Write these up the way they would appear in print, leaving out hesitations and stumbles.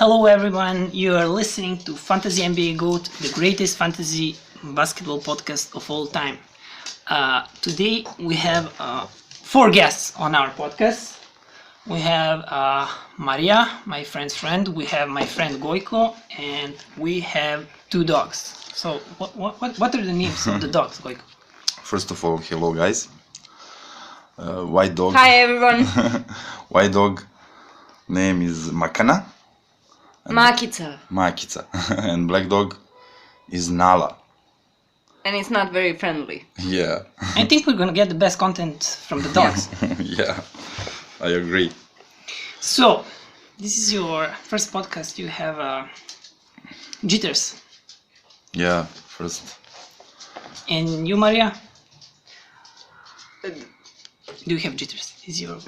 Hello everyone, you are listening to Fantasy NBA GOAT, the greatest fantasy basketball podcast of all time. Today we have 4 guests on our podcast. We have Maria, my friend's friend, we have my friend Gojko, and we have 2 dogs. So what are the names of the dogs, Gojko? First of all, hello guys. White dog. Hi everyone. White dog name is Makana. Makica. Makica. And black dog is Nala. And it's not very friendly. Yeah. I think we're gonna get the best content from the dogs. Yeah, I agree. So, this is your first podcast. You have jitters. Yeah, first. And you, Maria? Do you have jitters? This is your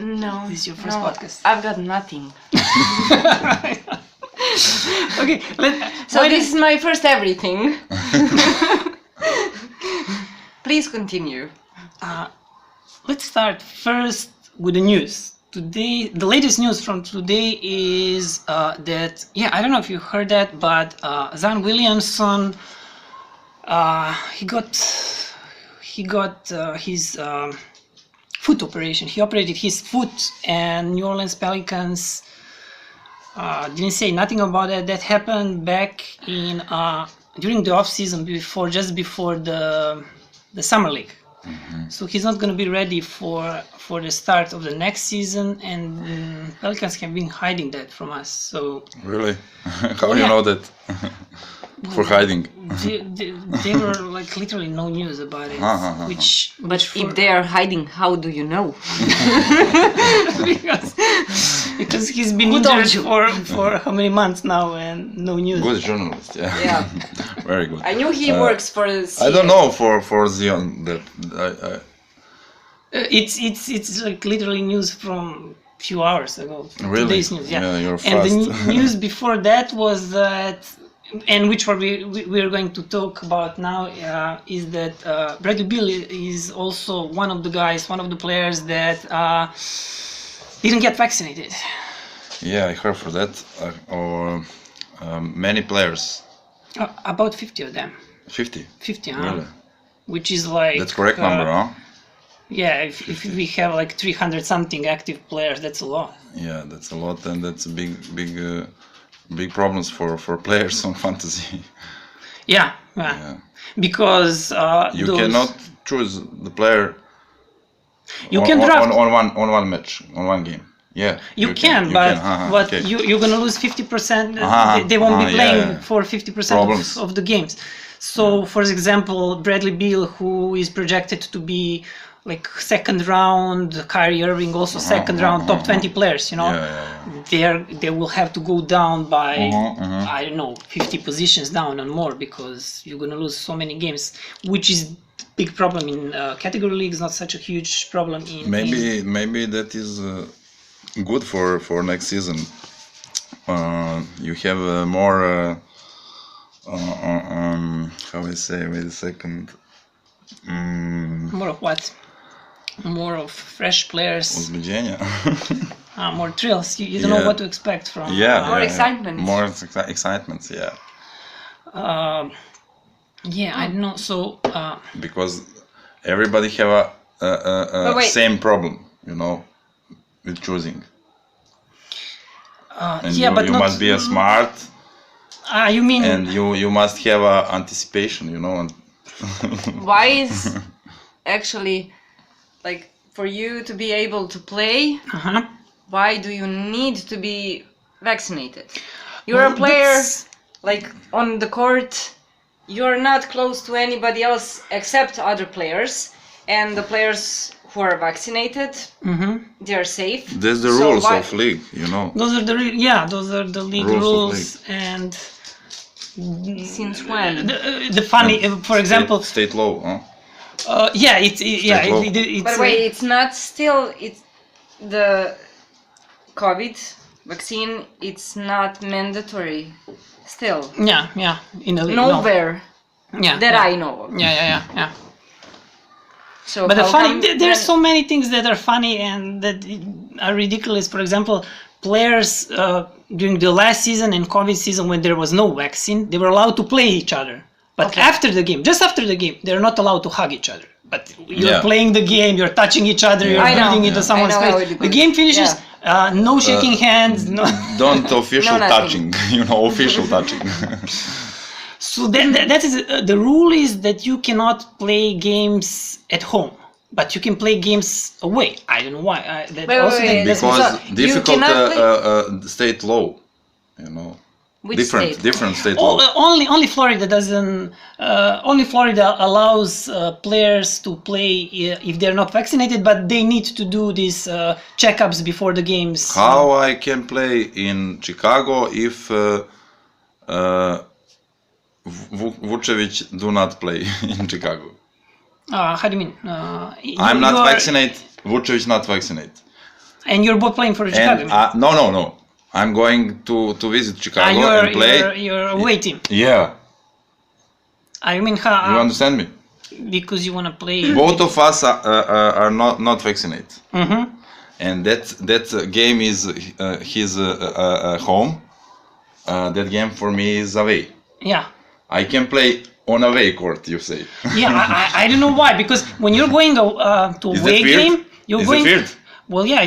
first podcast. I've got nothing. Okay, So this is my first everything. Please continue. Let's start first with the news. Today, the latest news from today is that, I don't know if you heard that, but Zion Williamson, he got his foot operation. He operated his foot, and New Orleans Pelicans didn't say nothing about it. That happened back in during the off season, just before the summer league. Mm-hmm. So he's not going to be ready for the start of the next season, and Pelicans have been hiding that from us. So really, how do you know that? For hiding. There were like literally no news about it. But if they are hiding, how do you know? because he's been injured for how many months now and no news. Good journalist, yeah. Very good. I knew he works for I don't know for Zion that it's like literally news from few hours ago. Really? Today's news, Yeah, you're and fast. the news before that was that, and which we're going to talk about now, is that Bradley Beal is also one of the players that didn't get vaccinated. Yeah, I heard for that. Many players. About 50 of them. 50? 50, Really? Which is like... That's correct number, huh? Yeah, if we have like 300 something active players, that's a lot. Yeah, that's a lot, and that's a big problems for players on fantasy. Yeah. Because you cannot choose the player. You can draft on one match, on one game. Yeah, you can, but okay. You're gonna lose 50%. They won't be playing for 50% of the games. So, for example, Bradley Beal, who is projected to be like second round, Kyrie Irving also second round, top 20 players, they will have to go down by I don't know, 50 positions down and more, because you're gonna lose so many games, which is big problem in category leagues, not such a huge problem in maybe that is good for next season. You have more how I say, wait a second, more of what? More of fresh players. More thrills. You don't know what to expect from. More excitement. More excitement. Yeah. I don't know. So. Because everybody have a same problem, with choosing. And you must be smart. You mean? And you must have anticipation, And why is actually, like, for you to be able to play, why do you need to be vaccinated? You're a player, like, on the court, you're not close to anybody else except other players, and the players who are vaccinated, they are safe. That's the rules of league, Those are the league rules, and since when? The funny, for example, state law, huh? It's. But wait, it's not still. It's the COVID vaccine. It's not mandatory still. Yeah. In the league, nowhere. No. That I know of. Yeah. So But the how funny, come there's then- so many things that are funny and that are ridiculous. For example, players during the last season and COVID season, when there was no vaccine, they were allowed to play each other. But Okay. after the game, just after the game, they're not allowed to hug each other. But you're Yeah. playing the game, you're touching each other, you're I know. breathing into Yeah. someone's I know how face. it The goes. game finishes, no shaking hands, no. Don't official No, nothing. touching, official touching. So then that is the rule is that you cannot play games at home, but you can play games away. I don't know why. That Wait, also wait, that- wait. Because You difficult cannot state law, Which different state? different state Oh, law. only Florida doesn't. Only Florida allows players to play if they're not vaccinated, but they need to do these checkups before the games. How I can play in Chicago if Vucevic do not play in Chicago? How do you mean? I'm not you are- vaccinated. Vucevic not vaccinated. and you're both playing for Chicago. And no. I'm going to visit Chicago and play. You're away team. Yeah, I mean, you understand me? because you want to play. Both of us are not vaccinated, Mhm. and that game is his home. That game for me is away. Yeah. I can play on away court. You say? Yeah, I don't know why, because when you're going to Is away that weird? game, you're Is going. it weird? Well, yeah,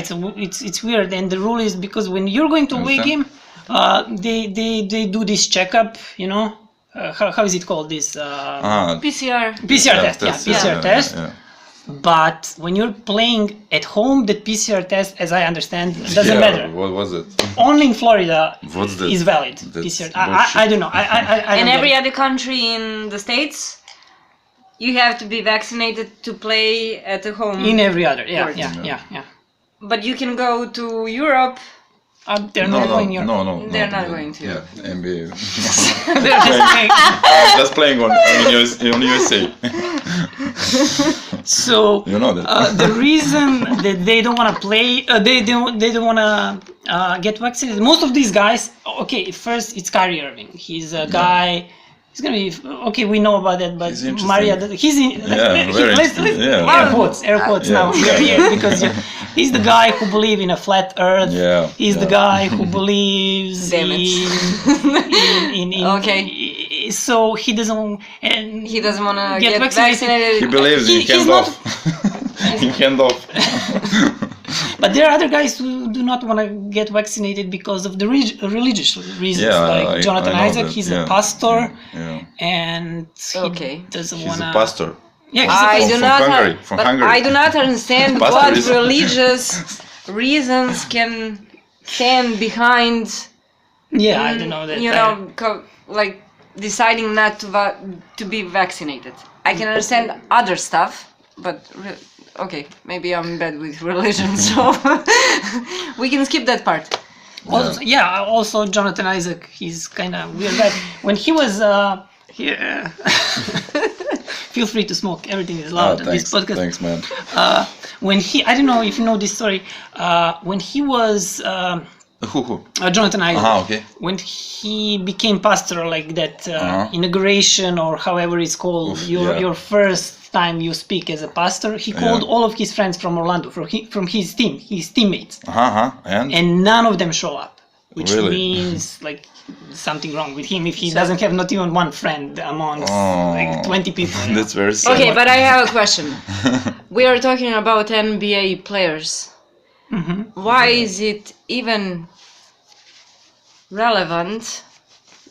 it's weird, and the rule is because when you're going to away game, Understand? they do this checkup, how is it called this PCR. PCR test, yeah, PCR test. Yeah. But when you're playing at home, that PCR test, as I understand, doesn't matter. What was it? Only in Florida What's that? is valid. That's PCR. bullshit. I don't know. I In don't every get it. other country in the States, you have to be vaccinated to play at the home. In every other, yeah, Court. yeah. But you can go to Europe. They're not going here. No. They're not going to. Yeah, NBA. They're just playing. Just playing on USA. So You know that. the reason that they don't want to play, they don't want to get vaccinated. Most of these guys, okay, first it's Kyrie Irving. He's a guy. He's gonna be okay. We know about that, but He's interesting. Maria, he's in. Yeah, very interesting. Yeah. Air quotes Yeah. now. Yeah. Here because he's the guy who believes in a flat Earth. Yeah, He's the yeah. guy who believes Damn it. in Okay. So he doesn't and He doesn't want to Get get vaccinated. vaccinated. He believes in he's hand not- off. In hand off. But there are other guys who do not want to get vaccinated because of the religious reasons. Yeah, like Jonathan I know Isaac, that, he's yeah. a pastor, Yeah. and he Okay. doesn't He's want a to. pastor. Yeah, he's a I pastor. do From not. Hungary, from but Hungary. I do not understand Pastor what is- religious reasons can stand behind. Yeah, I don't know that. You know, like deciding not to be vaccinated. I can understand other stuff, but okay, maybe I'm bad with religion, so we can skip that part. Also, yeah, also Jonathan Isaac, he's kind of weird guy. When he was here, feel free to smoke. Everything is loud on this podcast. Thanks, man. When he, I don't know if you know this story. When he was Who? Jonathan Isaac. Okay. When he became pastor, like that inauguration or however it's called, yeah. your first time you speak as a pastor, he called all of his friends from Orlando, from his team, his teammates, and none of them show up, which Really? means like something wrong with him if he doesn't have not even one friend amongst like 20 people. You know? That's very sad. Okay, but I have a question. We are talking about NBA players. Mm-hmm. Why is it even relevant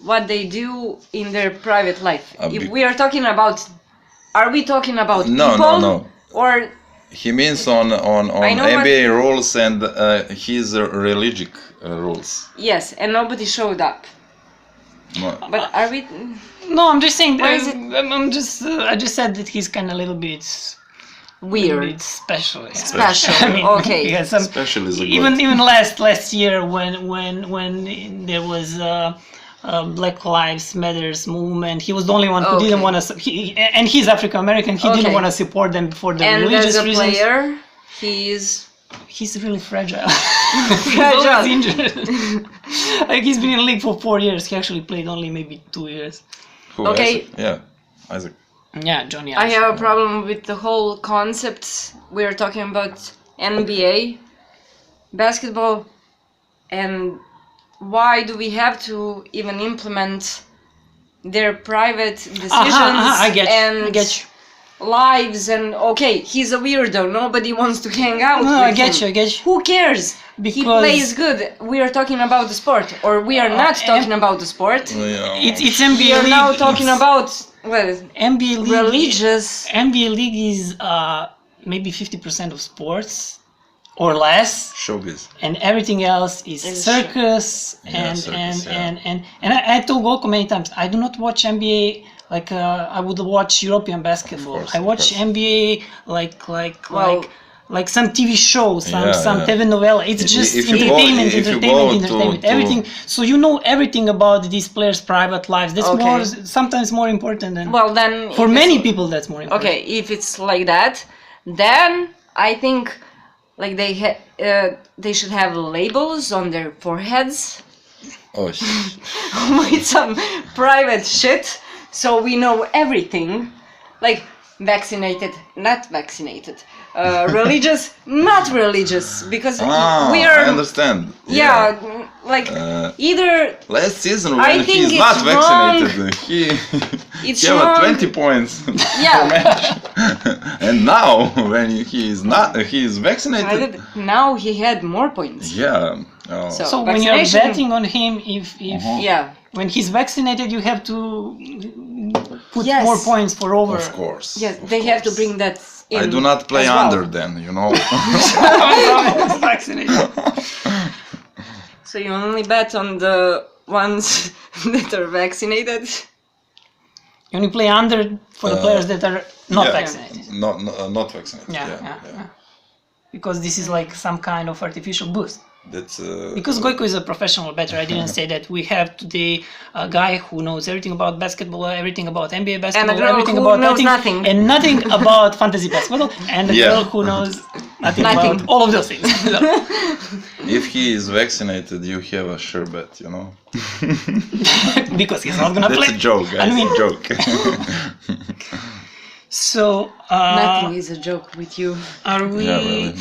what they do in their private life? If we are talking about, are we talking about people? No. Or He means on I know NBA rules and his religious rules. yes, and nobody showed up. No. But are we? No, I'm just saying. Why is it- I just said that he's kind of a little bit Weird. It's special. Yeah. Special, okay. He has some, Special is a good. even last year when there was Black Lives Matters movement, he was the only one who didn't Okay. want to. And he's African American. He didn't Okay. want to support them for the And religious as a reasons. player, he's He's really fragile. Fragile. He's always injured. Like he's been in the league for 4 years. He actually played only maybe 2 years. Who, Okay. Isaac? Yeah, Isaac. Yeah, Johnny I Ice. have a problem with the whole concept. We're talking about NBA, basketball, and why do we have to even implement their private decisions I get you. and I get you. lives? And okay, he's a weirdo. Nobody wants to hang out No, with I get him. you. I get you. Who cares? He Because- plays good. We are talking about the sport, or we are not talking about the sport. It's NBA We are league. now talking about NBA league. religious. NBA league is maybe 50% of sports or less, Showbiz. and everything else is Is circus. Yeah, And circus, and I told Golko many times, I do not watch NBA like I would watch European basketball. course, I of watch course. NBA Well, like some TV show, some Yeah. telenovela. It's just If you go- entertainment, if you entertainment, go to- everything. So you know everything about these players' private lives. That's Okay. more, sometimes more important than well then. for if many it's- people. That's more important. Okay, if it's like that, then I think like they should have labels on their foreheads Oh, with some private shit, so we know everything. Like vaccinated, not vaccinated, religious, not religious, because we I are. understand. Yeah, like Uh, either Last season I when think he's it's not wrong. vaccinated, he It's he had wrong. 20 points Yeah. per match. And now when he is not, he is vaccinated. now he had more points. Yeah. Oh. So when you're Vaccination- betting on him, if Yeah. when he's vaccinated, you have to put Yes. more points for over. Of course. Yes, of they have to course. bring that in. I do not play as well. under then, you know. Vaccinated. So you only bet on the ones that are vaccinated. You only play under for the players that are not Yeah. vaccinated. Not vaccinated. Yeah. Because this is like some kind of artificial boost. That's Because Goiko is a professional bettor, I didn't say that. We have today a guy who knows everything about basketball, everything about NBA basketball, girl everything who about knows nothing, nothing. and nothing about fantasy basketball, and a Yeah. girl who knows nothing Nothing. about all of those things. if he is vaccinated, you have a sure bet, you know. Because he's not gonna That's play. a joke, guys. I mean, joke. so Nothing is a joke with you. are we? Yeah, really.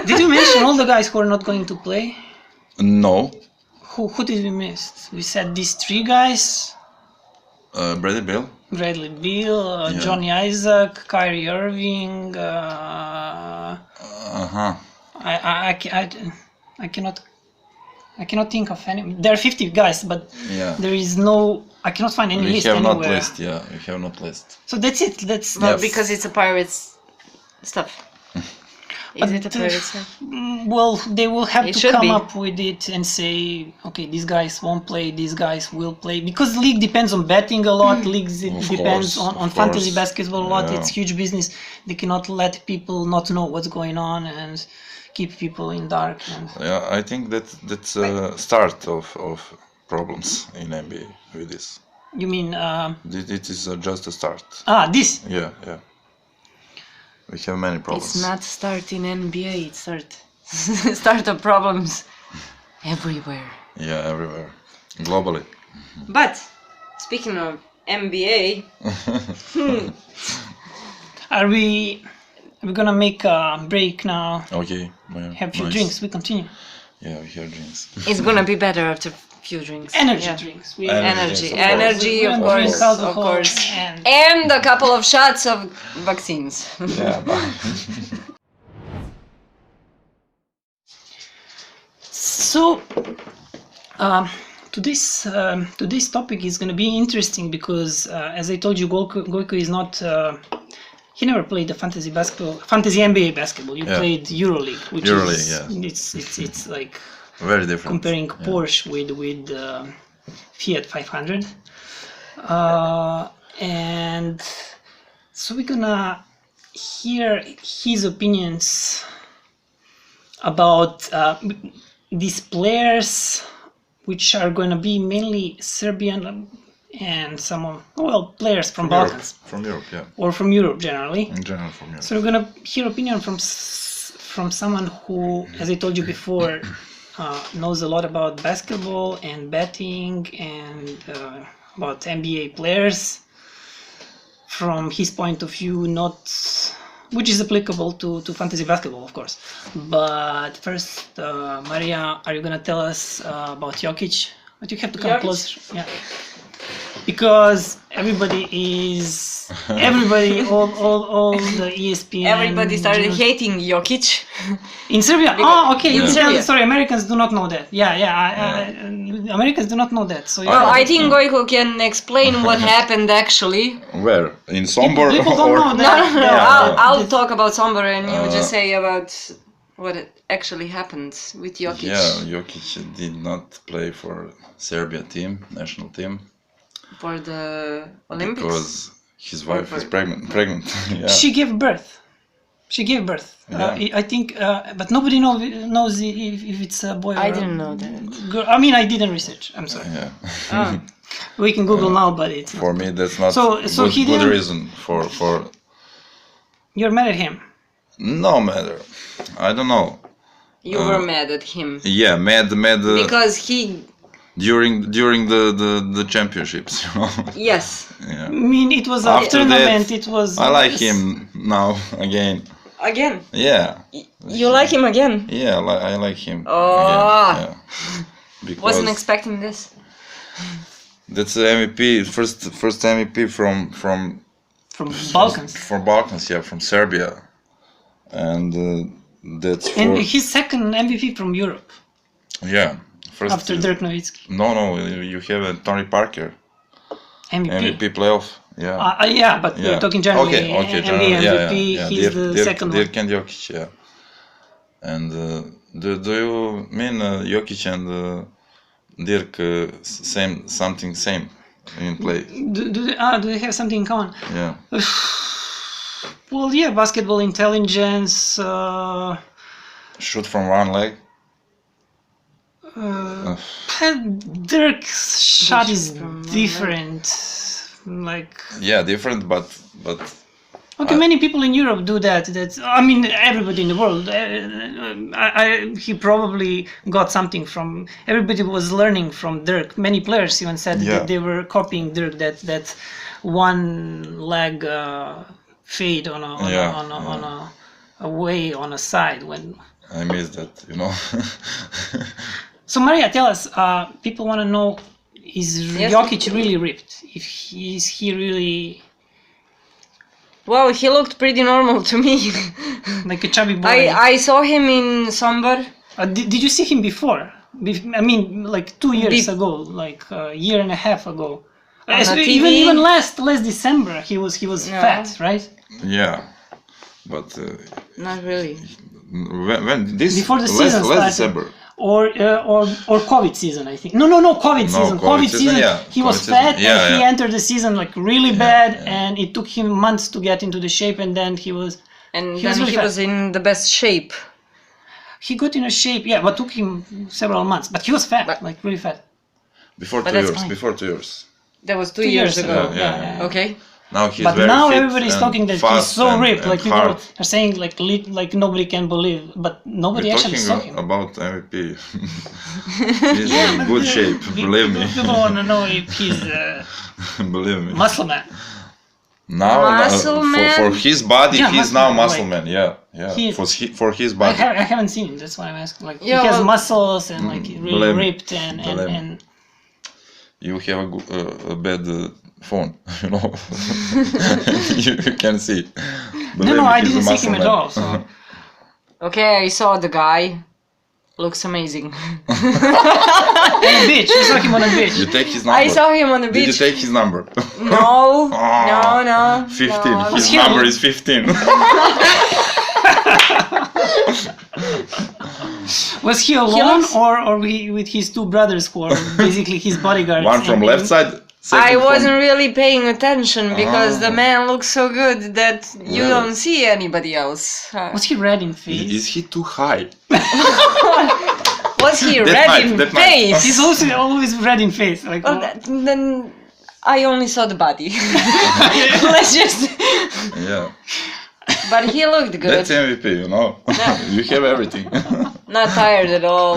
Did you mention all the guys who are not going to play? No, Who did we miss? We said these three guys: Bradley Bill. Bradley Beal, Yeah. Johnny Isaac, Kyrie Irving. Uh-huh. I cannot think of any. There are 50 guys, but Yeah. there is no. I cannot find any We list have anywhere. not list. Yeah, we have not list. So that's it. That's Well, Yes. because it's a pirate's stuff. Is it a pirate stuff? well, they will have It to should come be. up with it and say, okay, these guys won't play, these guys will play, because the league depends on betting a lot. Leagues it Of depends course, on of fantasy course. basketball a lot. Yeah. It's huge business. They cannot let people not know what's going on and keep people in dark. And Yeah, I think that's a start of problems in NBA with this. you mean It is just a start. this? Yeah. We have many problems. It's not start in NBA. It's start of problems everywhere. Yeah, everywhere, globally. But speaking of NBA, Are we gonna make a break now? Okay. Have a few nice. drinks. We continue. Yeah, we have drinks. it's gonna be better after a few drinks. Energy Yeah. drinks. Energy, Energy, yes, of We don't drink course, alcohol of course. and- And a couple of shots of vaccines. Yeah. So, today's topic is going to be interesting because, as I told you, Goiko is not. He never played the fantasy NBA basketball. You Yeah. played EuroLeague, which EuroLeague, is yeah. it's like Very different. comparing Yeah. Porsche with Fiat 500, and so we're gonna hear his opinions about these players, which are going to be mainly Serbian and some players from Balkans From Europe, yeah. or from Europe generally. In general, from Europe. So we're gonna hear opinion from someone who, as I told you before, knows a lot about basketball and betting and about NBA players from his point of view, not which is applicable to fantasy basketball, of course. But first, Maria, are you gonna tell us about Jokic? But you have to come Jokic? closer. Yeah. Because all the ESPN. Everybody started hating Jokic. In Serbia? Oh, okay. In You can tell Serbia. the story. Americans do not know that. Americans do not know that. So Well, I think Gojko can explain what happened actually. Where? In Sombor? people don't know No, that. no, no. Yeah. I'll talk about Sombor and you just say about what actually happened with Jokic. Yeah, Jokic did not play for Serbia team, national team, For the Olympics. because his wife is pregnant. Yeah. She gave birth. Yeah. I think, but nobody knows if it's a boy or I a didn't know that. girl. I mean, I didn't research. I'm sorry. Yeah. Oh. We can Google now, but it's not. For me, that's not So he good didn't- reason for You're mad at him. no matter. I don't know. You were mad at him. Yeah, mad Because he, during the championships, you know. yes, Yeah. I mean, it was a After tournament. that, It was. I like him now again. again. Yeah. You like him again? Yeah, I like him. Oh. Again. Yeah. Because Wasn't expecting this. that's the MVP, first MVP from From Balkans. Balkans, yeah, from Serbia, and that's for And his second MVP from Europe yeah. First after Dirk Nowitzki. No, you have Tony Parker MVP. MVP playoff. Yeah. Yeah, but we're talking generally. Okay, NBA generally, MVP, yeah. he's the second one. Dirk and Jokic, yeah. And do you mean Jokic and Dirk same in play? Do they have something in common? Yeah. Well, yeah, basketball intelligence. Shoot from one leg. Dirk's shot is from different. Like, Yeah, different, but okay, many people in Europe do that. I mean, everybody in the world. He probably got something from. Everybody was learning from Dirk. Many players even said Yeah. that they were copying Dirk. That one leg fade on a way on a side when. I miss that, you know. So Maria, tell us. People want to know: is Yes. Jokic really ripped? Is he really Well, he looked pretty normal to me. like a chubby boy? I saw him in Sombor. Did you see him before? I mean, like 2 years Be- ago, like a year and a half ago. On a Even TV? last December, he was No. fat, right? Yeah, but Not really. when this Before the last season started. December. Or COVID season, I think. No, COVID season. COVID season, yeah. He was COVID season. fat, Yeah, and he yeah. entered the season like really bad, and it took him months to get into the shape, and then he was. And He was then really he fat. was in the best shape. He got in a shape, yeah, but took him several months. But he was fat, But- like really fat. Before But 2 that's years. fine. Before 2 years. That was 2 2 years years ago. ago, yeah. Okay. Now he's But very now fit everybody's and talking that he's fast so and- ripped, and like people hard. are saying like nobody can believe, but nobody We're actually saw talking him. about MVP. He's in good shape, believe me. People want to know if he's Believe me. muscle man. Now, Muscle man? for his body, Yeah, he's muscle now man, muscle like- man. Yeah. He- For his I, body. I haven't seen him. That's why I'm asking. Like Yeah, he has well- muscles and like really Believe me. ripped and Believe me. and You have a bad phone, you know. you can see. Believe no, me, I he's a didn't see muscle him at man. all. So Okay, I saw the guy. Looks amazing. on a beach, you saw him on a beach. You take his number. I saw him on the Did you beach. take his number? No, Ah, no. 15. No. His he- number is 15. Was he alone or with his two brothers who are basically his bodyguards? One from and- left side. Second I from- wasn't really paying attention because the Ah. man looks so good that you Really? don't see anybody else. Was he red in face? Is he too high? Was he That red night, in that night. face? He's also always red in face. Like Well, then I only saw the body. Let's just. Yeah. But he looked good. That's MVP, you know. Yeah. You have everything. Not tired at all.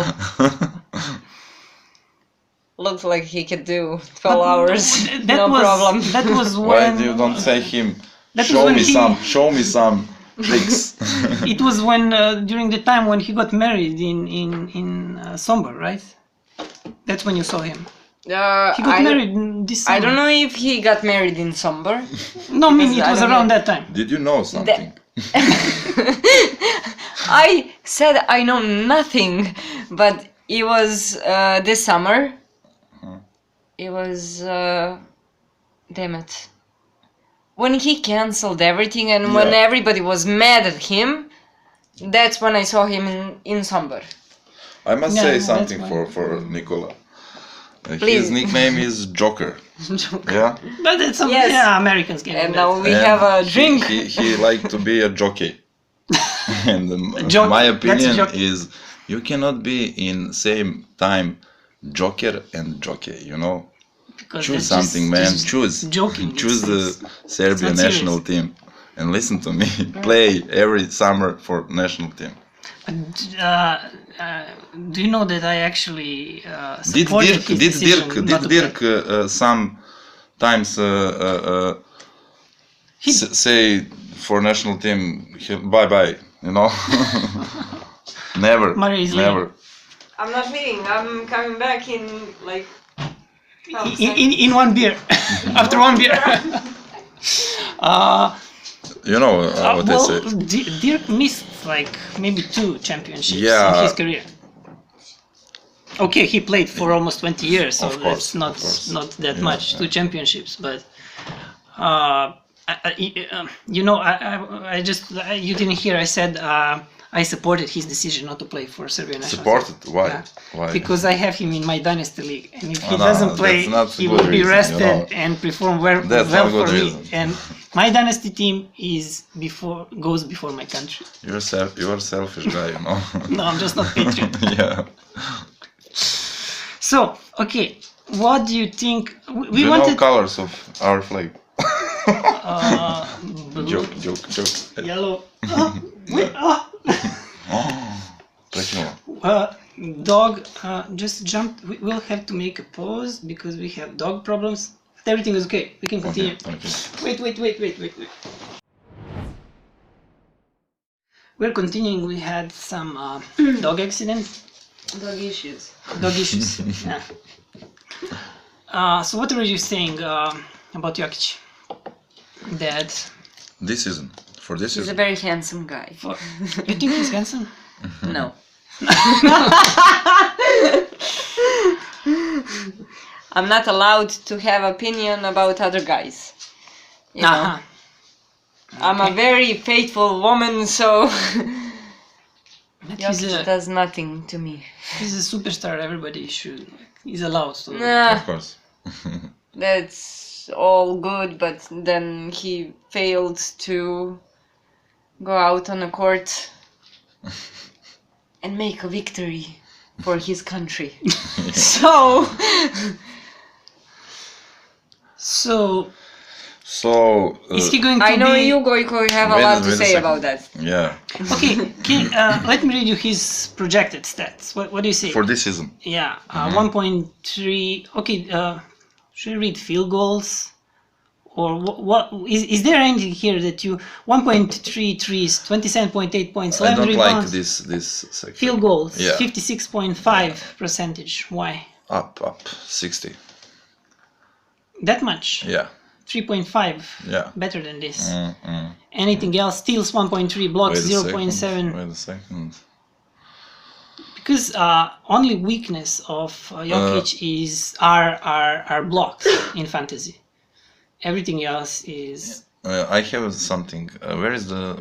looked like he could do 12 hours, That no was, problem. That was Why when do you don't say him? That was Show when me he- some. Show me some tricks. it was when during the time when he got married in Somber, right? That's when you saw him. He got married this summer. I don't know if he got married in Somber. No, I mean because it I was don't around know. that time. Did you know something? I said I know nothing, but it was this summer. It was damn it. When he cancelled everything and when Yeah. everybody was mad at him, that's when I saw him in Somber. I must Yeah, say that's something fine. for Nicola. Please. His nickname is Joker. Yeah. But it's some Yes. yeah, Americans get And that. now we And have a drink. He liked to be a jockey. And Jockey, my that's a opinion jockey. is you cannot be in same time joker and jockey. You know, Because choose that's something, just- man. just Choose. joking. Choose It's- the Serbian not serious. national team. And listen to me. Play every summer for national team. do you know that I actually Did supported Dirk? his Did decision Dirk? not Did to play? Dirk sometimes say for national team bye bye? You know. Never. Mario is Never. I'm not leaving. I'm coming back in like. In one beer, after one beer. You know what they well, say. Dirk missed like maybe 2 championships Yeah. in his career. Okay, he played for almost 20 years, so Of that's course, not of course. not that Yeah, much. yeah. 2 championships, but you know, you didn't hear. I said I supported his decision not to play for Serbian national team. Supported? Why? Yeah. Why? Because I have him in my dynasty league, and if he Oh, no, doesn't play, that's not a he good will be reason, rested you know. and perform well That's not a good for me. reason. And my dynasty team goes before my country. You're a selfish guy, you know. No, I'm just not patriot. Yeah. So, okay, what do you think? Do We you wanted know colors of our flag? blue, Joke. yellow. Wait, Prekinulo. dog. Just jumped. We'll have to make a pause because we have dog problems. But everything is okay. We can continue. Okay. Wait. We're continuing. We had some dog accident, Dog issues. dog issues. Yeah. So what were you saying about Jokic? That This season. For this He's a season. very handsome guy. you think he's handsome? No. I'm not allowed to have opinion about other guys. You know? Uh-huh. I'm a very faithful woman, so But Jokic does nothing to me. he's a superstar. Everybody should. He's allowed to. Nah, Of course. that's all good, but then he failed to go out on a court and make a victory for his country. So, So So. is he going to I know be? you, Goiko, have a Wait- lot to wait a say second. about that. Yeah. Okay, let me read you his projected stats. What do you say? For this season. Yeah, 1.3. Okay, should I read field goals? Or what is there anything here that you 1.3 trees, 27.8 points, I 11 don't like rebounds, this section. field goals, Yeah. 56.5%. Why? Up. 60. That much? Yeah. 3.5. Yeah. Better than this. Mm. Anything else? Steals 1.3, blocks 0.7. Wait a second. Because only weakness of Jokic is are blocks in fantasy. Everything else is I have something. Where is the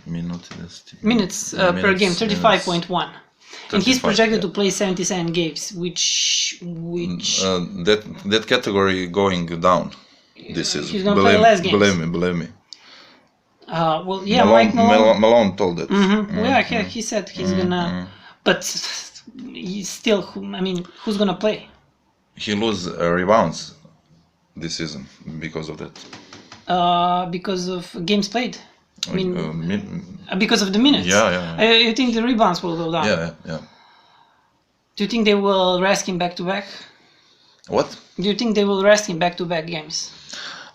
minutes per game, 35.1. And he's 35, projected yeah. to play 77 games, which that category going down this season. he's gonna play less games. Believe me. well, yeah, Mike Malone. Malone told that. Well, yeah, he said he's gonna, but he's still. Who's gonna play? He lose rebounds this season because of that. Because of games played. Min- Because of the minutes. Yeah. You think the rebounds will go down? yeah. Do you think they will rest him back to back? What? Do you think they will rest him back to back games?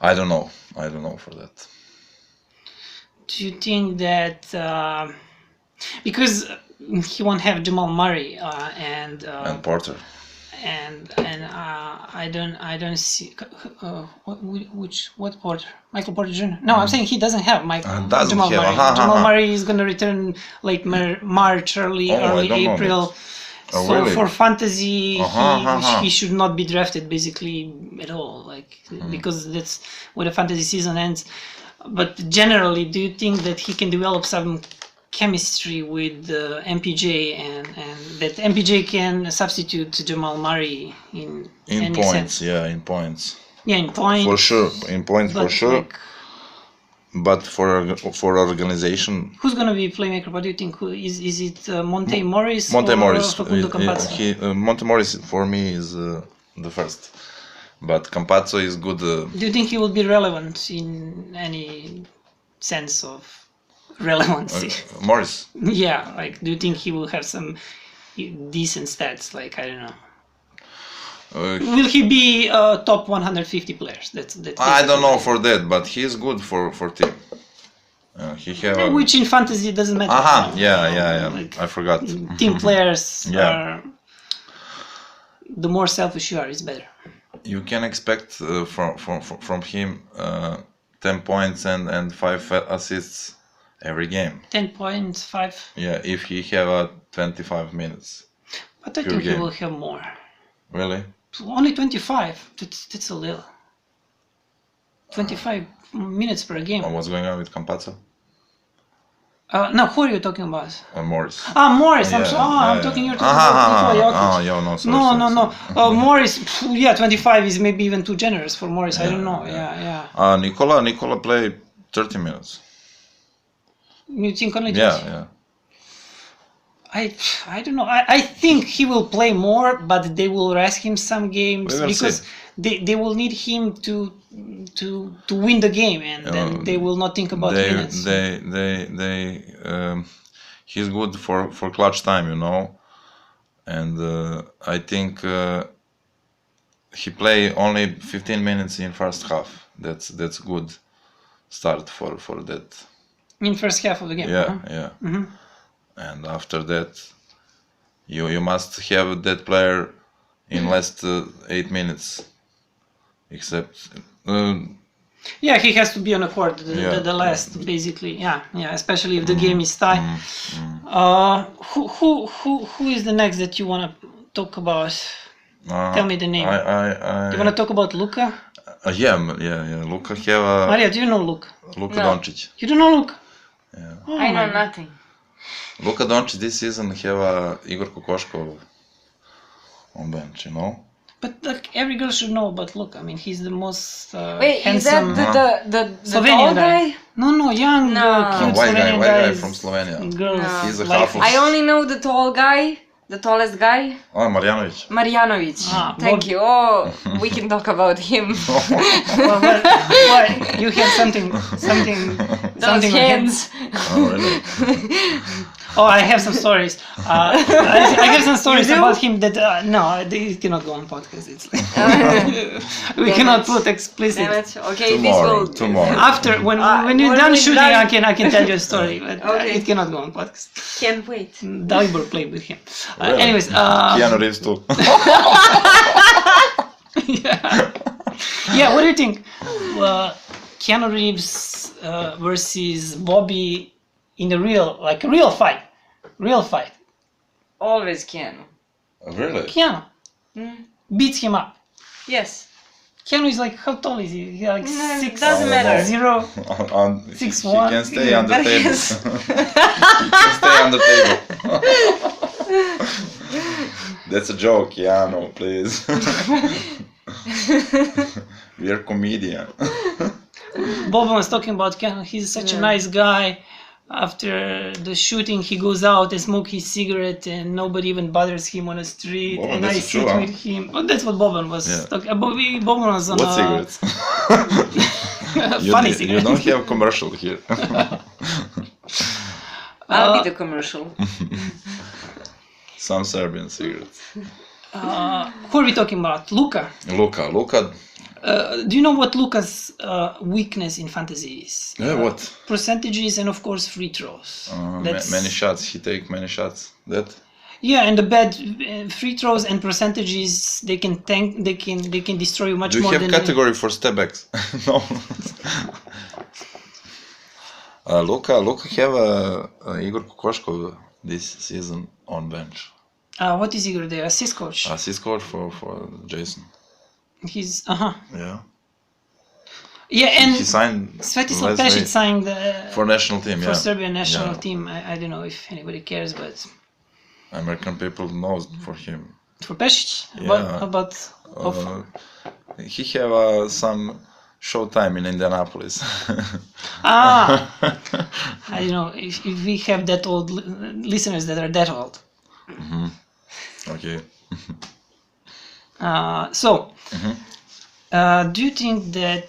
I don't know. I don't know for that. Do you think that because he won't have Jamal Murray and Porter. I don't see what Porter? Michael Porter Jr. No, I'm saying he doesn't have Jamal Murray. Jamal Murray is gonna return late March, early April. Oh, so really? for fantasy, he should not be drafted basically at all, because that's where the fantasy season ends. But generally, do you think that he can develop some chemistry with MPJ and that MPJ can substitute Jamal Murray in any points? sense? Yeah, in points. Yeah, in points. For sure, in points for sure. But for organization, who's gonna be playmaker? What do you think? Is it Monte Morris? Monte or Morris. Facundo Campazzo? Monte Morris for me is the first, but Campazzo is good. Do you think he will be relevant in any sense of relevancy? Morris. Yeah, do you think he will have some decent stats? I don't know. Will he be top 150 players? That's I don't know for that, but he's good for team. He have which in fantasy doesn't matter. Yeah. I forgot. Team players are the more selfish you are, is better. You can expect from him 10 points and 5 assists every game. 10 points, 5. Yeah, if he have 25 minutes. But I think he will have more. Really? Only 25. That's a little. 25 minutes per game. What's going on with Campazzo? No, who are you talking about? Morris. Morris. Yeah, I'm talking. You're talking about Jokic. No. Morris. 25 is maybe even too generous for Morris. I don't know. Yeah. Nicola played 30 minutes. You think only? Yeah. I don't know. I think he will play more, but they will rest him some games because they will need him to win the game, and then they will not think about minutes. He's good for clutch time, and I think he play only 15 minutes in first half. That's good start for that. In first half of the game. Yeah. Mm-hmm. And after that, you must have that player in last 8 minutes, except. Yeah, he has to be on the court the last, basically. Yeah, especially if the game is tied. Who is the next that you want to talk about? Tell me the name. You want to talk about Luka? Yeah. Luka have. Maria, do you know Luka? Luka Doncic. You don't know Luka? Yeah. Oh, I know nothing. Luka Doncic this season have Igor Kokoškov on bench, But every girl should know about Luka. I mean, he's the most Wait, handsome. is that the Slovenian tall guy? No, young, cute white Slovenian guy from Slovenia. Girls. No. He's a half of. I only know the tall guy, the tallest guy. Oh, Marjanovic. Marjanovic. Thank you. Oh, we can talk about him. Why? You have something Those hands. Oh, really? Oh, I have some stories. I have some stories about him that it cannot go on podcast. It's we cannot put explicit. Damn it. Okay, Tomorrow. After when you're done shooting, I can tell you a story, but it cannot go on podcast. Can't wait. Dalibor played with him. Really? Anyways, Keanu Reeves too. Yeah. What do you think? Keanu Reeves versus Bobby in a real fight. Always Keanu. Really? Keanu beats him up. Yes. Keanu is how tall is he? He's like 6. Doesn't matter. 0. 6'1". He can stay on the table. He can stay on the table. That's a joke, Keanu, please. We are comedian. Boban was talking about Keanu. He's such a nice guy. After the shooting, he goes out and smokes his cigarette, and nobody even bothers him on the street. Boban, and I sit with him. Oh, that's what Boban was talking about. Boban was on what cigarettes? Funny You cigarettes. don't have commercial here. I'll be the commercial. Some Serbian cigarettes. Who are we talking about? Luka. Luka. Do you know what Luka's weakness in fantasy is? What? Percentages and of course free throws. Many shots. He take many shots. That. Yeah, and the bad free throws and percentages they can destroy you much Do you more have than category for step backs? No. Luka have Igor Kokoshkov this season on bench. what is Igor there? Assist coach. Assist coach for Jason. He's Yeah. Yeah, and He signed Svetislav Pešić signed for national team. for Yeah. Serbian national Yeah. team. I don't know if anybody cares, but American people knows for him. for Pešić, Yeah. but He have some show time in Indianapolis. I don't know if we have that old listeners that are that old. Okay. Do you think that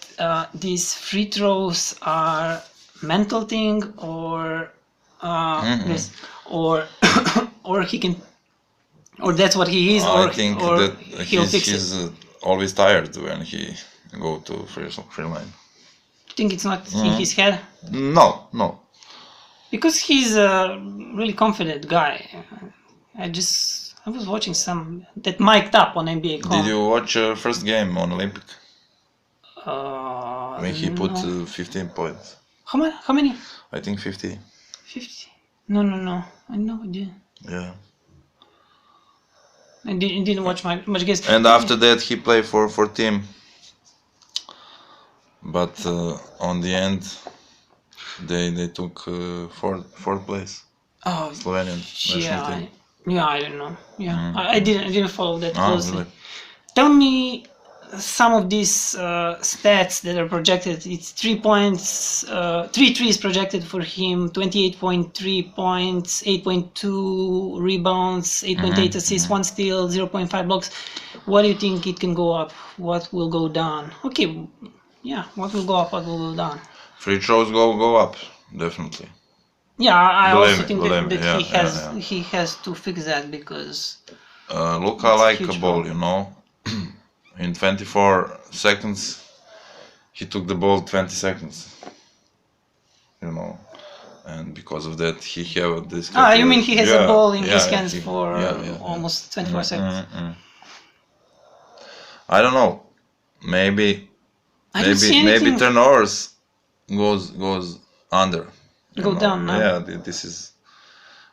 these free throws are mental thing or yes, or he can, or that's what he is, or I think or that he'll fix it? he's always tired when he go to free line. You think it's not in his head? No. Because he's a really confident guy. I was watching some that mic'd up on NBA. Did you watch first game on Olympic when he put No. 15 points? How many? I think 50. 50. No. I know I didn't. Yeah. I didn't watch much games. And after that he played for team. But on the end they took fourth place. Oh, Slovenian national team. I don't know. Yeah, I didn't follow that closely. Really? Tell me some of these stats that are projected. It's 3 points, 3 threes projected for him, 28.3 points, 8.2 rebounds, 8.8 assists, 1 steal, 0.5 blocks. What do you think it can go up? What will go down? Okay, yeah, what will go up? What will go down? Free throws go up, definitely. Yeah, I Believe also me, think believe me, that yeah. he has to fix that because Luka It's a like huge a ball, you know. In 24 seconds, he took the ball 20 seconds. You know, and because of that, he have this. you mean he has a ball in his hands for yeah. almost 24 seconds? I don't know. Maybe anything turnovers goes under. Go down now. Yeah, this is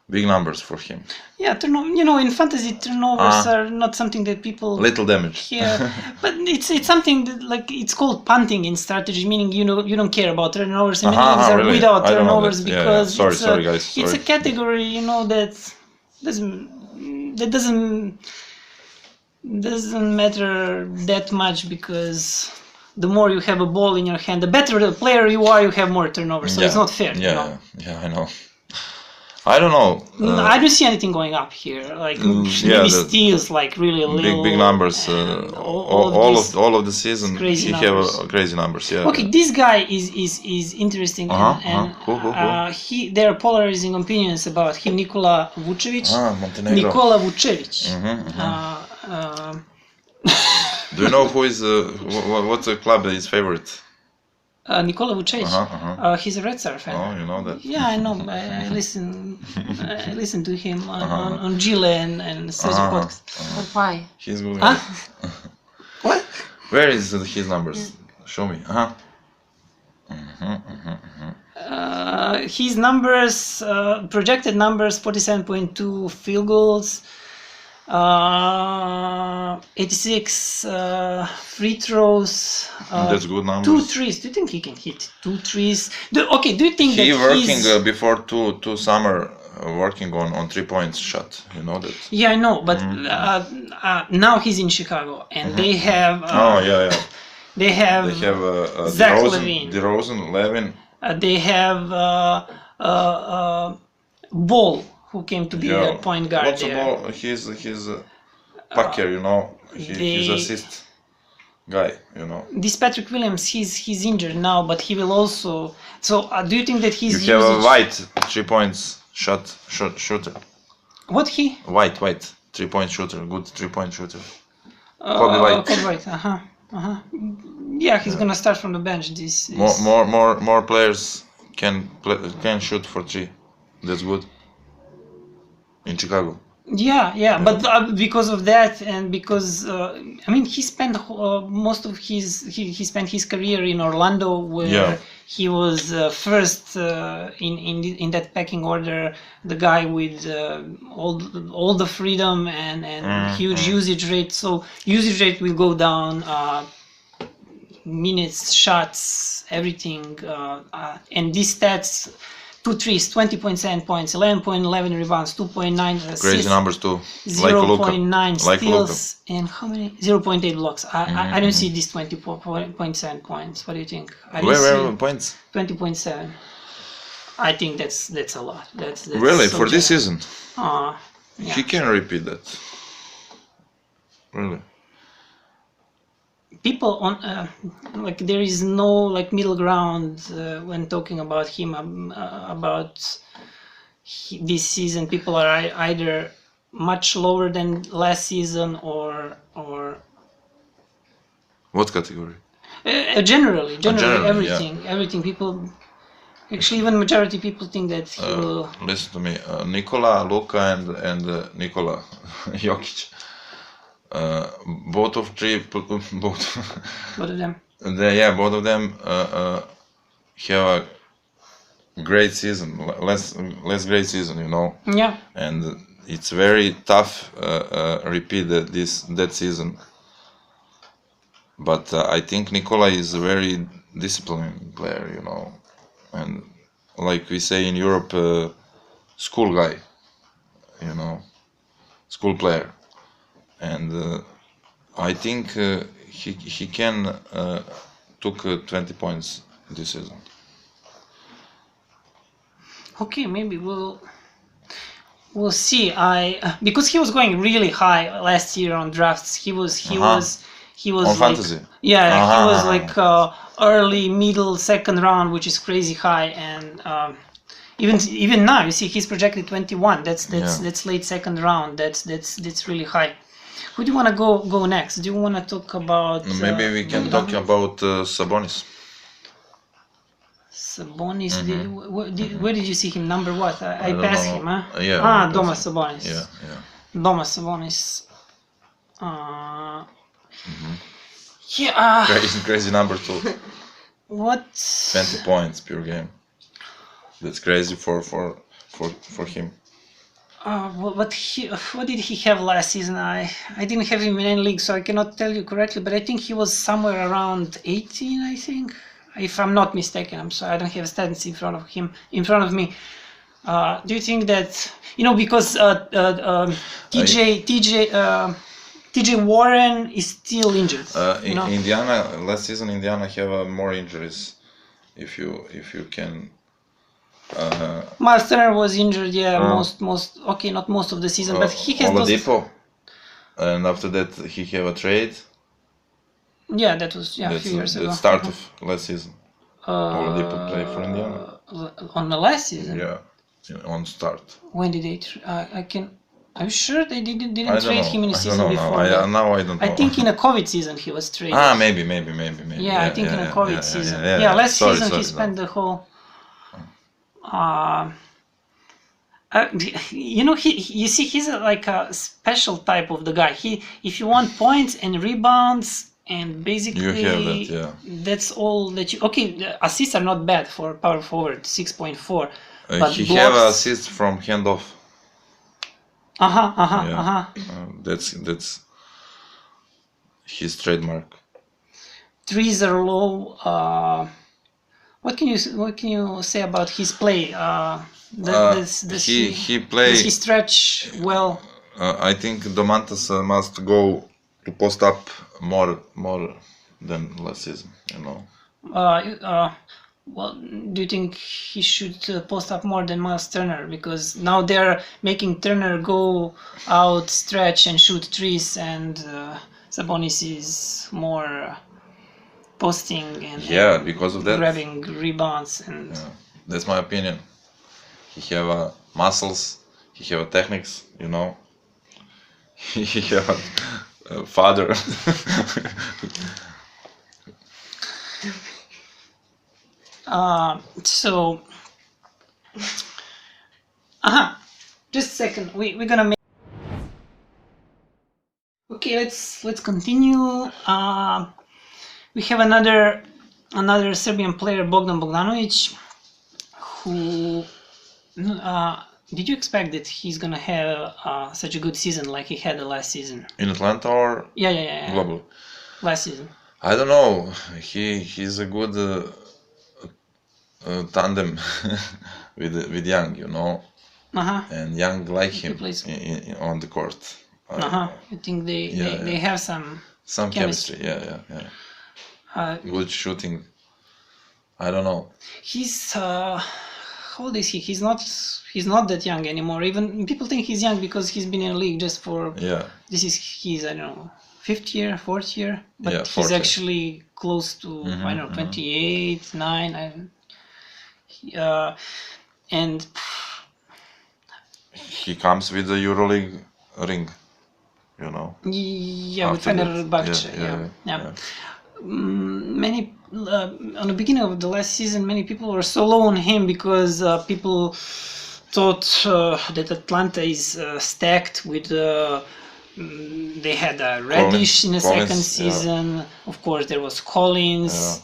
big numbers for him. Yeah, in fantasy turnovers are not something that people Little damage. hear, but it's something that, like, it's called punting in strategy, meaning you don't care about turnovers, and many leagues are really? without I don't know turnovers that. Yeah, because sorry guys. it's a Sorry. category that doesn't matter that much because the more you have a ball in your hand, the better the player you are, you have more turnovers. So it's not fair. Yeah, I know. I don't know. I don't see anything going up here. Like maybe steals, like really little. Big numbers. All of the season, crazy he numbers. have crazy numbers. Yeah. Okay, this guy is interesting, and Who? there are polarizing opinions about him. Nikola Vucevic. Montenegro. Nikola Vucevic. Do you know who is what club is favorite? Nikola Vucevic. He's a Red Star fan. Oh, you know that. Yeah, I know. I listen to him on Gile and Serbian podcast. But why? He's good. What? Where is his numbers? Show me. His numbers, projected numbers: 47.2 field goals, 86 free throws. That's good numbers. 2 threes. Do you think he can hit 2 threes? Do you think He that working before two summer working on 3 points shot. You know that. Yeah, I know, but now he's in Chicago, and they have. They have Zach DeRozan, Levin. They have Ball, who came to be a point guard Lots there. of ball. He's packer, you know. He's assist guy, you know. This Patrick Williams, he's injured now, but he will also. So, do you think that he's You have a White 3 points shooter. What he? White, 3-point shooter, good 3-point shooter. Kobe White. Kobe White. Yeah, he's gonna start from the bench. More players can shoot for 3. That's good. In Chicago. Yeah. But because of that, and because I mean, he spent most of he spent his career in Orlando, where he was first in that pecking order, the guy with all the freedom and huge usage rate. So usage rate will go down. Minutes, shots, everything, and these stats: 2 threes, 20.7 points, 11.11 rebounds, 2.9 assists, crazy numbers too. 0.9 steals, Luka. and how many? 0.8 blocks. I don't see these 20.7 points. What do you think? Where points? 20.7. I think that's a lot. That's really so for this season. Yeah. He can repeat that. Really. People on like there is no like middle ground when talking about him about this season. People are either much lower than last season or What category? generally everything. everything. People actually, even majority people think that he will. Listen to me, Nikola, Luka, and Nikola Jokic. Both of them. Both of them have a great season, less great season, you know. Yeah. And it's very tough repeat that season. But I think Nikola is a very disciplined player, you know, and like we say in Europe, school guy, you know, school player. And I think he can took 20 points this season. Okay, maybe we'll see. Because he was going really high last year on drafts. He was on like, fantasy. Yeah, he was like early, middle, second round, which is crazy high. And even now, you see, he's projected 21. That's late second round. That's really high. Who do you want to go next? Do you want to talk about? Maybe we can talk about Sabonis. Sabonis. Where did you see him? Number what? I passed him, huh? Yeah. Domas Sabonis. Yeah. Domas Sabonis. Yeah. Crazy number too. What? 20 points per game. That's crazy for him. What did he have last season? I didn't have him in any league, so I cannot tell you correctly. But I think he was somewhere around 18. I think, if I'm not mistaken. I'm sorry, I don't have stats in front of me. Do you think that because TJ Warren is still injured? Indiana last season, Indiana have more injuries. If you can. Miles Turner was injured, most not most of the season, but he has Oladipo, and after that he have a trade. Yeah, that was a few years ago. The start of last season. Oladipo played for Indiana. On the last season. Yeah, on start. When did they? Are you sure they didn't trade him in the season before? Now I don't know. I think in a COVID season he was traded. Maybe. Yeah, I think in a COVID season. Last season he spent the whole. You see, he's like a special type of the guy. If you want points and rebounds and basically you have that, yeah. That's all that you. Okay, the assists are not bad for power forward, 6.4. But he have assists from handoff. That's his trademark. Threes are low. What can you say about his play? He play. Does he stretch well? I think Domantas must go to post up more than last season. Well, do you think he should post up more than Miles Turner? Because now they're making Turner go out, stretch, and shoot threes, and Sabonis is more posting and because of that, grabbing rebounds and. That's my opinion. He have muscles. he have a techniques, you know. He have a father. So, just a second. We're gonna make. Okay, let's continue. We have another Serbian player, Bogdan Bogdanovic, who. Did you expect that he's gonna have such a good season like he had the last season? In Atlanta or Yeah. global? Last season. I don't know. He's a good tandem with Young, you know. And Young like him on the court. I think they have some chemistry. Yeah. Good shooting. I don't know. He's how old is he? He's not that young anymore. Even people think he's young because he's been in the league just for this is his, I don't know, fourth year, but he's actually close to I don't know, 28, 9, and he comes with the EuroLeague ring, you know. Yeah, with Fenerbahce. Yeah. Many on the beginning of the last season, many people were so low on him because people thought that Atlanta is stacked with. They had Reddish in the second season. Of course, there was Collins.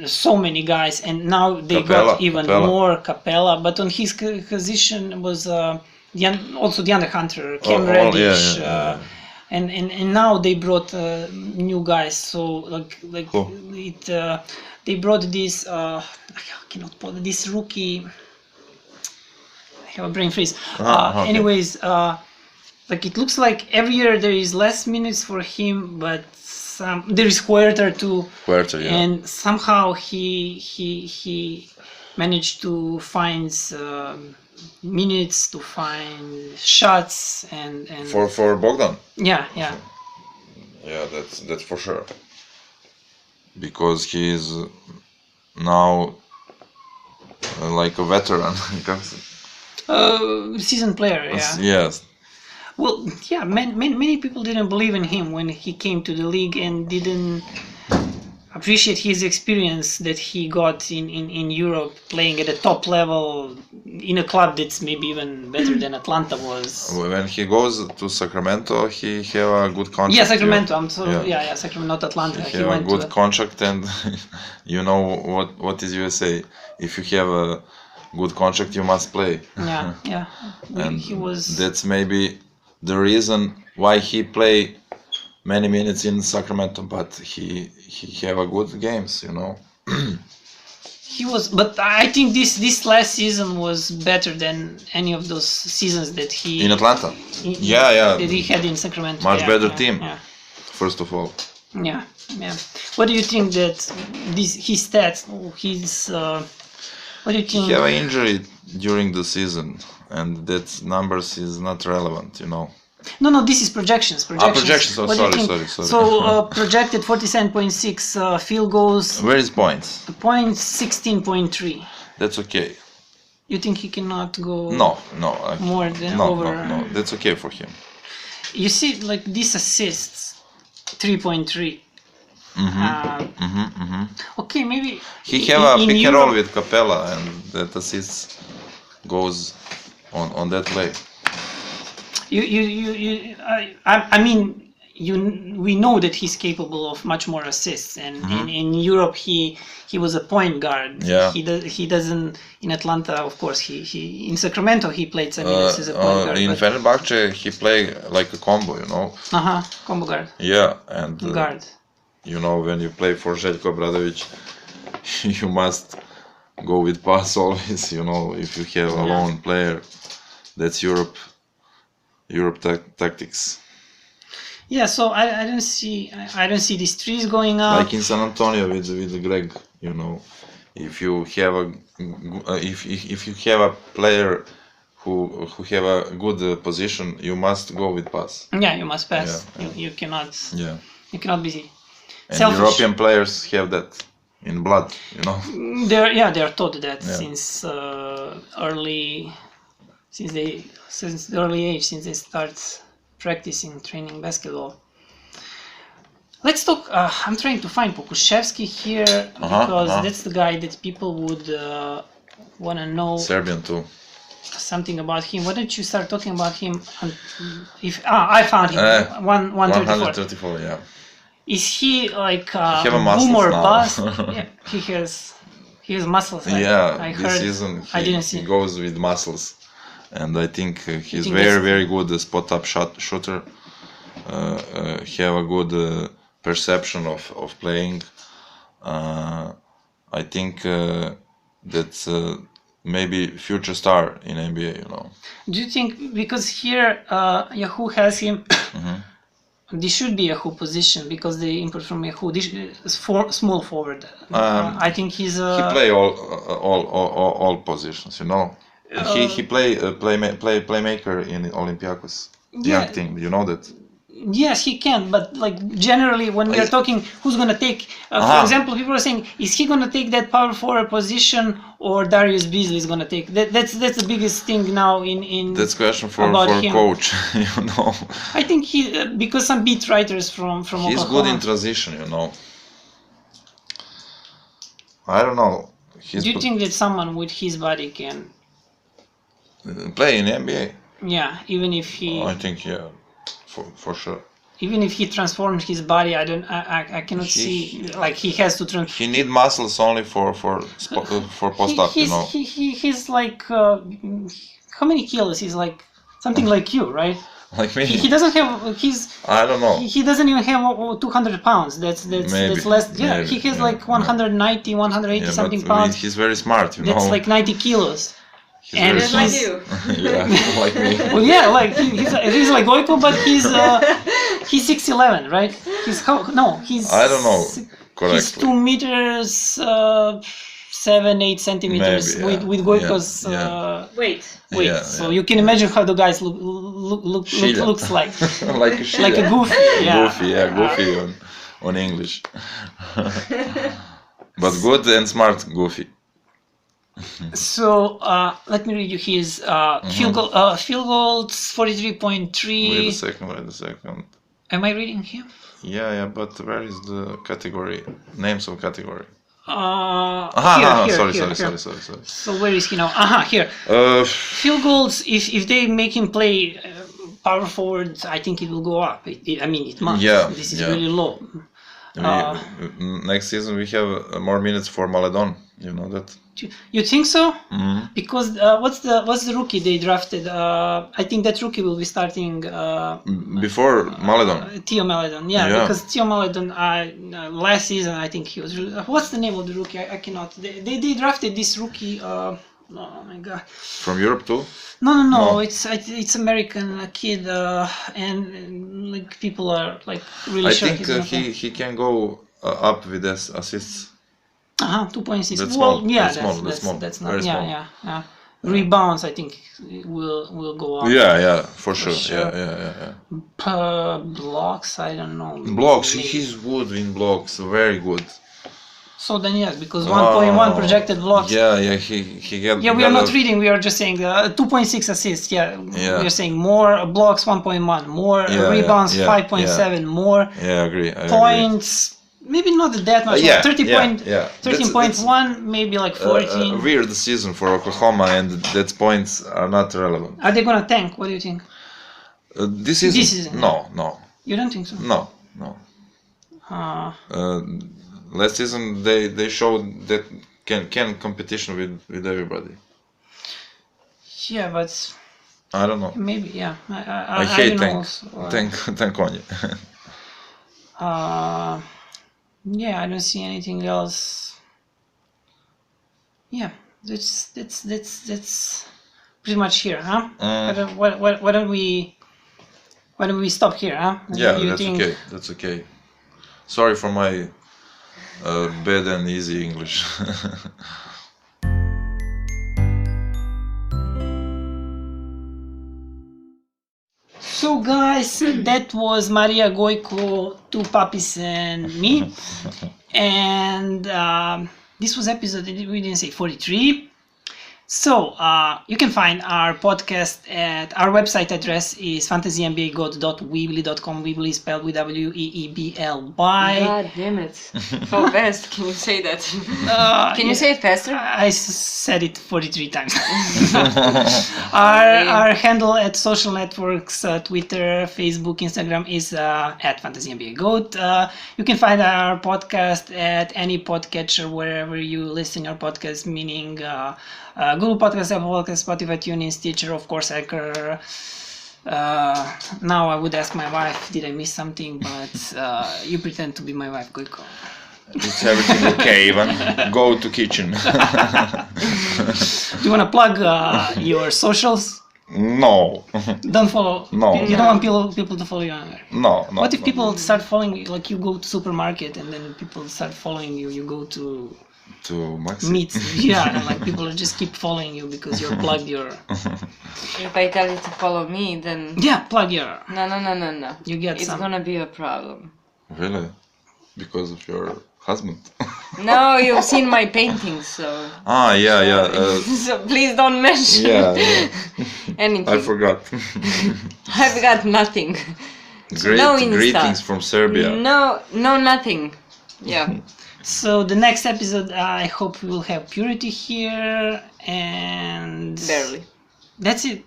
So many guys, and now they got even more Capella. But on his position was also DeAndre Hunter, Cam Reddish. And now they brought new guys, so cool. They brought this I cannot put this rookie. I have a brain freeze. Okay. Anyways, it looks like every year there is less minutes for him, but there is Huerta too. And somehow he managed to find minutes, to find shots and for Bogdan. Yeah, that's for sure, because he is now like a veteran. Seasoned player. Yes. Well, yeah, many people didn't believe in him when he came to the league and didn't appreciate his experience that he got in Europe, playing at the top level in a club that's maybe even better than Atlanta was. When he goes to Sacramento, he have a good contract. Yeah, Sacramento. Sacramento, not Atlanta. He have a good contract, and you know what is USA? If you have a good contract, you must play. Yeah. And he was. That's maybe the reason why he play many minutes in Sacramento, but he have a good games, you know. He was, but I think this last season was better than any of those seasons that he in Atlanta. That he had in Sacramento. Much better team. First of all. Yeah. What do you think that his stats, what do you think? He have an injury during the season, and that numbers is not relevant, you know. No, this is projections. Projections. Oh, sorry. So projected 47.6 field goals. Where is points? Points 16.3. That's okay. You think he cannot go? No. More than over. No. That's okay for him. You see, like these assists, 3.3. Okay, maybe he have a pick and roll with Capella, and that assist goes on that play. We know that he's capable of much more assists, and in Europe he was a point guard. Yeah. He doesn't in Atlanta, of course. He in Sacramento he played some minutes as a point guard. In Fenerbahce he played like a combo, you know. Combo guard. Yeah, and guard. You know, when you play for Željko Obradović, you must go with pass always. You know, if you have a lone player, that's Europe tactics. Yeah, so I don't see these trees going up. Like in San Antonio with Greg, you know, if you have if you have a player who have a good position, you must go with pass. Yeah, you must pass. Yeah. You cannot. Yeah. You cannot be. And selfish. European players have that in blood, you know. They are taught that since early since the early age, since they start practicing, training basketball. Let's talk. I'm trying to find Pokuševski here because that's the guy that people would want to know Serbian too. something about him. Why don't you start talking about him? I found him. 134. Yeah. Is he like have a boom or muscles now. bust? Yeah, he has muscles. I this heard. season I didn't see. he goes with muscles, and I think he's think very that's- very good spot up shooter. Have a good perception of playing. I think that's maybe future star in NBA. You know. Do you think because here Yahoo has him? This should be Yahoo position because they import from Yahoo. This is small forward. I think he's He play all positions. You know. He play playmaker in Olympiacos. Yeah. Young team. You know that. Yes, he can, but like generally when we are talking who's gonna take, for example, people are saying, is he gonna take that power forward position or Darius Beasley is gonna take? That's the biggest thing now in. That's question for him. coach. You know. I think he because some beat writers from He's Oklahoma. good in transition. You know. I don't know. Do you think that someone with his body can? Play in NBA? Yeah, even if he. I think for sure. Even if he transforms his body, I cannot see like he has to transform. He need muscles only for post up. You know. He's like how many kilos? He's like something like you, right? Like me. He doesn't have. I don't know. He doesn't even have 200 pounds. That's Maybe, less. Yeah, maybe, he has yeah, like 190, 180 Yeah, something but pounds. he's very smart. You That's know. like 90 kilos. He's and very Just smart. like you. Yeah, like me. Well, yeah, like he's like Goiko, but he's 6'11", right? He's I don't know correctly. He's 2 meters 7-8 centimeters Maybe, yeah. with Goiko's Wait. weight. Yeah, so yeah. you can imagine how the guys looks like. Like a Like a goofy. Yeah. Goofy on English. But good and smart goofy. So let me read you his field goals 43.3. Wait a second. Am I reading him? Yeah, but where is the category? Names of category. Here. Sorry. So where is he now? Here. Field goals. If they make him play power forward, I think it will go up. It must. Yeah, This is yeah. really low. Next season we have more minutes for Maledon. You know that. You think so? Mm-hmm. Because what's the rookie they drafted? I think that rookie will be starting Before Maledon. Theo Maledon. Yeah, because Theo Maledon last season I think he was. What's the name of the rookie? I cannot. They drafted this rookie. Oh my god. From Europe too. No. It's American kid, and like people are like really I sure. think he's gonna play. he can go up with assists. 2.6. That's Well, small. yeah, That's small. that's not. Very small. Yeah. Rebounds, I think, will go up. Yeah, for sure. sure. Yeah. Blocks, I don't know. Blocks. Maybe. He's good in blocks. Very good. So then yes, because 1.1 projected blocks. Yeah. He got. Yeah, we are not reading. We are just saying 2.6 assists. Yeah. We are saying more blocks 1.1, more rebounds 5.7, more Yeah, I agree. points. Maybe not that much. 13.1, maybe like 14. Weird season for Oklahoma, and that points are not relevant. Are they gonna tank? What do you think? This season? No. You don't think so? No. Last season they showed that can competition with everybody. Yeah, but I don't know. maybe yeah. I hate tank on you. Yeah, I don't see anything else. Yeah, that's pretty much here, huh? Why don't we stop here, huh? Yeah, You that's think- okay. That's okay. Sorry for my bad and easy English. So guys, that was Maria Goiko, two puppies and me, and this was episode we didn't say 43. So you can find our podcast at our website address is fantasymbagoat.weebly.com. Weebly spelled with W-E-E-B-L-Y. God damn it. So fast. Can you say that? Can you say it faster? I said it 43 times. our handle at social networks, Twitter, Facebook, Instagram is at fantasymbagoat. You can find our podcast at any podcatcher wherever you listen your podcast, meaning Google Podcasts, Apple Podcasts, Spotify, TuneIn, Stitcher, of course, Anchor. Now I would ask my wife, did I miss something? But you pretend to be my wife. Go. It's everything okay, Ivan? Go to kitchen. Do you want to plug your socials? No. Don't follow. No. You don't want people to follow you anywhere. No. What if people start following you? Like you go to supermarket and then people start following you. You go to Maxi? meet. Yeah, and like people just keep following you because you're plugged your. If I tell you to follow me, then... Yeah, plug your. No. You get It's some. gonna be a problem. Really? Because of your husband? No, you've seen my paintings, so... Yeah. So please don't mention Yeah. anything. I forgot. I've got nothing. No Insta. Greetings from Serbia. No, nothing. Yeah. So the next episode, I hope we will have Purity here and. Barely. That's it.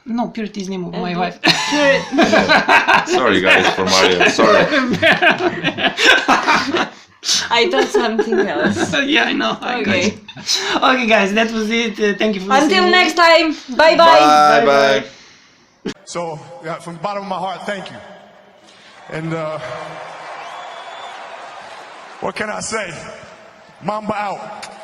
No, Purity is the name of my wife. Sorry guys for Mario. Sorry. I thought something else. Yeah, I know. Okay. Okay, guys, that was it. Thank you for listening. Until next time. Bye. Bye. So, yeah, from the bottom of my heart, thank you. And what can I say? Mamba out.